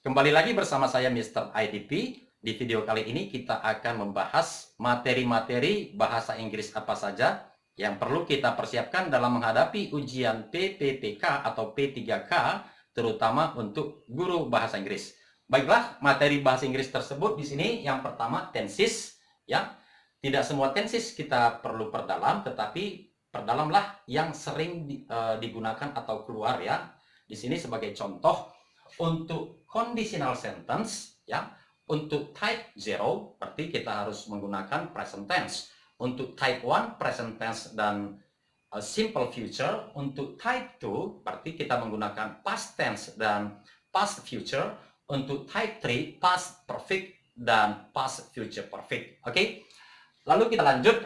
Kembali lagi bersama saya Mr. IDP. Di video kali ini kita akan membahas materi-materi bahasa Inggris apa saja yang perlu kita persiapkan dalam menghadapi ujian PPPK atau P3K, terutama untuk guru bahasa Inggris. Baiklah, materi bahasa Inggris tersebut di sini yang pertama tenses, ya. Tidak semua tenses kita perlu perdalam, tetapi perdalamlah yang sering digunakan atau keluar, ya. Di sini sebagai contoh untuk conditional sentence, ya, untuk type 0 berarti kita harus menggunakan present tense. Untuk type 1 present tense dan simple future. Untuk type 2 berarti kita menggunakan past tense dan past future. Untuk type 3 past perfect dan past future perfect. Oke. Lalu kita lanjut.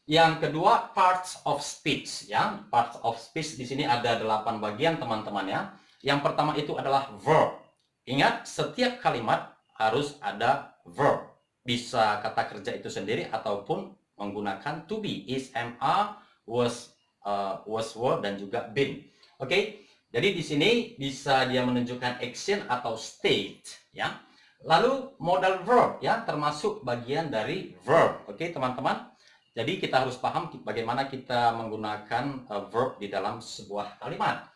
Yang kedua, parts of speech, ya. Parts of speech di sini ada 8 bagian, teman-teman, ya. Yang pertama itu adalah verb. Ingat, setiap kalimat harus ada verb. Bisa kata kerja itu sendiri ataupun menggunakan to be, is, am, are, was, were, dan juga been. Oke, jadi di sini bisa dia menunjukkan action atau state, ya. Lalu modal verb, ya, termasuk bagian dari verb. Oke, teman-teman. Jadi kita harus paham bagaimana kita menggunakan verb di dalam sebuah kalimat.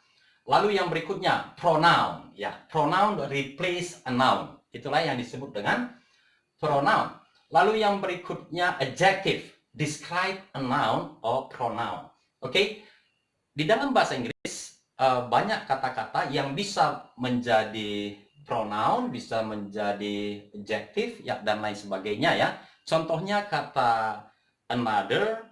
Lalu yang berikutnya, pronoun. Ya, pronoun replace a noun. Itulah yang disebut dengan pronoun. Lalu yang berikutnya, adjective. Describe a noun or pronoun. Oke, di dalam bahasa Inggris banyak kata-kata yang bisa menjadi pronoun, bisa menjadi adjective, ya, dan lain sebagainya, ya. Contohnya kata another,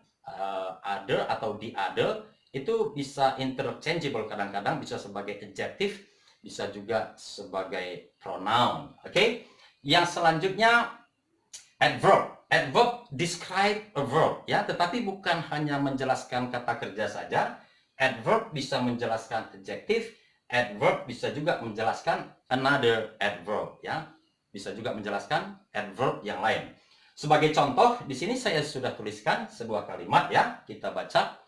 other, atau the other. Itu bisa interchangeable, kadang-kadang bisa sebagai adjective, bisa juga sebagai pronoun. Oke. Yang selanjutnya, adverb. Adverb describe a verb, ya, tetapi bukan hanya menjelaskan kata kerja saja. Adverb bisa menjelaskan adjective, adverb bisa juga menjelaskan another adverb, ya. Bisa juga menjelaskan adverb yang lain. Sebagai contoh, di sini saya sudah tuliskan sebuah kalimat, ya. Kita baca.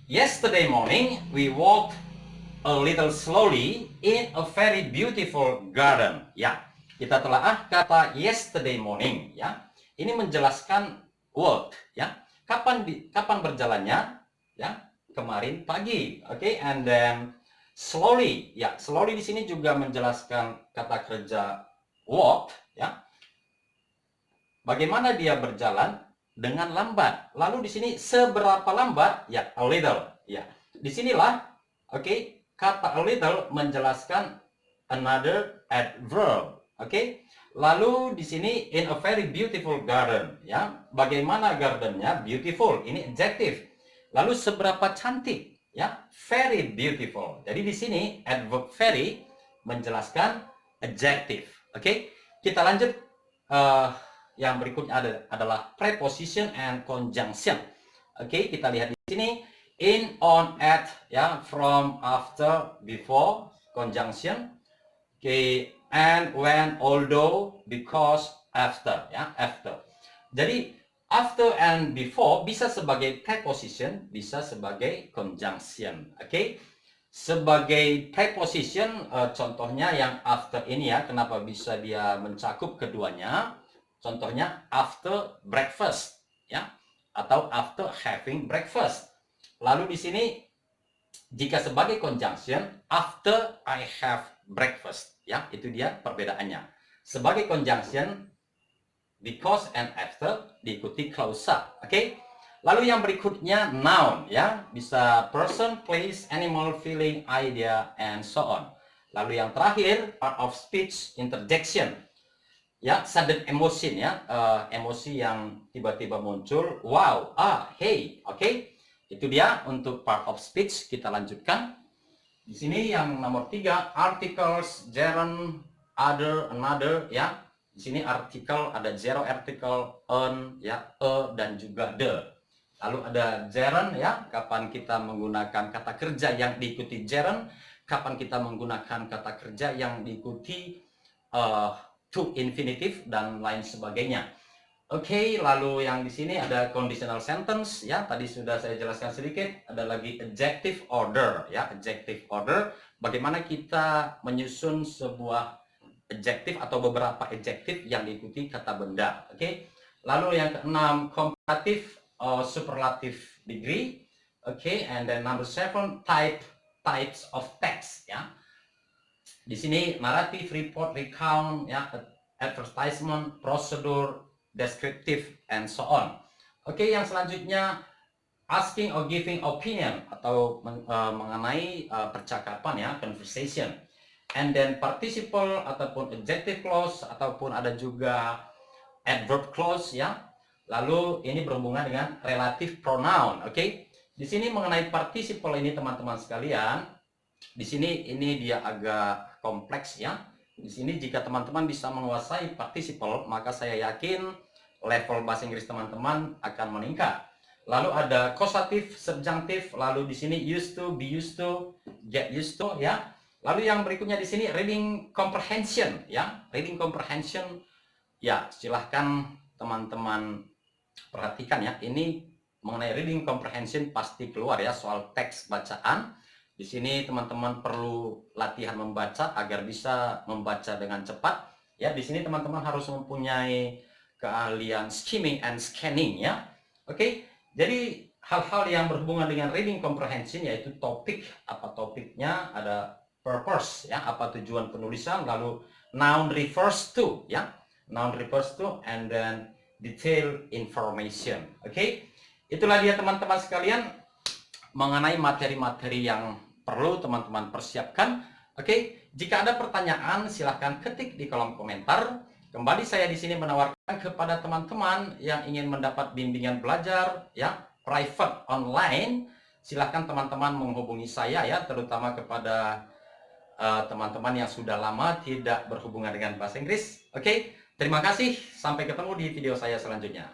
Yesterday morning, we walked a little slowly in a very beautiful garden. Ya, kita telah kata yesterday morning. Ya, ini menjelaskan walk. Ya, kapan berjalannya? Ya, kemarin pagi. Oke, and then slowly. Ya, slowly di sini juga menjelaskan kata kerja walk. Ya, bagaimana dia berjalan? Dengan lambat. Lalu di sini seberapa lambat? Ya, a little. Ya, disinilah, oke, kata a little menjelaskan another adverb. Oke, lalu di sini in a very beautiful garden. Ya, bagaimana gardennya? Beautiful. Ini adjective. Lalu seberapa cantik? Ya, very beautiful. Jadi di sini adverb very menjelaskan adjective. Oke, kita lanjut. Yang berikutnya adalah preposition and conjunction. Oke, kita lihat di sini in, on, at, ya, from, after, before, conjunction. Oke, and, when, although, because, after, ya, after. Jadi after and before bisa sebagai preposition, bisa sebagai conjunction. Oke. Sebagai preposition, contohnya yang after ini, ya, kenapa bisa dia mencakup keduanya? Contohnya after breakfast, ya, atau after having breakfast. Lalu di sini jika sebagai conjunction after I have breakfast, ya, itu dia perbedaannya. Sebagai conjunction because and after diikuti clause. Oke. Lalu yang berikutnya noun, ya, bisa person, place, animal, feeling, idea, and so on. Lalu yang terakhir part of speech, interjection. Ya, sudden emotion, ya, emosi yang tiba-tiba muncul, wow, hey, oke. Itu dia untuk part of speech. Kita lanjutkan. Di sini yang nomor 3, articles, gerund, other, another, ya. Di sini artikel ada zero article, on, ya, dan juga the. Lalu ada gerund, ya, kapan kita menggunakan kata kerja yang diikuti gerund, kapan kita menggunakan kata kerja yang diikuti to infinitive dan lain sebagainya. Oke, lalu yang di sini ada conditional sentence ya. Tadi sudah saya jelaskan sedikit. Ada lagi adjective order ya, adjective order. Bagaimana kita menyusun sebuah adjektif atau beberapa adjektif yang diikuti kata benda. Oke. Lalu yang keenam comparative or superlative degree. Oke, and then number 7 types of text ya. Di sini naratif, report, recount ya, advertisement, prosedur, descriptive, and so on. Oke, yang selanjutnya asking or giving opinion atau mengenai percakapan ya, conversation. And then participle ataupun adjective clause ataupun ada juga adverb clause ya. Lalu ini berhubungan dengan relative pronoun. Oke. Di sini mengenai participle ini teman-teman sekalian, di sini ini dia agak kompleks ya. Di sini jika teman-teman bisa menguasai participle, maka saya yakin level bahasa Inggris teman-teman akan meningkat. Lalu ada causative, subjunctive, lalu di sini used to, be used to, get used to ya. Lalu yang berikutnya di sini reading comprehension ya. Reading comprehension ya, silahkan teman-teman perhatikan ya. Ini mengenai reading comprehension pasti keluar ya, soal teks bacaan. Di sini teman-teman perlu latihan membaca agar bisa membaca dengan cepat. Ya, di sini teman-teman harus mempunyai keahlian skimming and scanning ya. Oke, jadi hal-hal yang berhubungan dengan reading comprehension yaitu topik, apa topiknya, ada purpose ya, apa tujuan penulisan, lalu noun refers to ya. Noun refers to and then detail information. Oke. Itulah dia teman-teman sekalian mengenai materi-materi yang perlu teman-teman persiapkan. Oke, jika ada pertanyaan silahkan ketik di kolom komentar. Kembali saya di sini menawarkan kepada teman-teman yang ingin mendapat bimbingan belajar ya, private online, silahkan teman-teman menghubungi saya ya, terutama kepada teman-teman yang sudah lama tidak berhubungan dengan bahasa Inggris. Oke, terima kasih, sampai ketemu di video saya selanjutnya.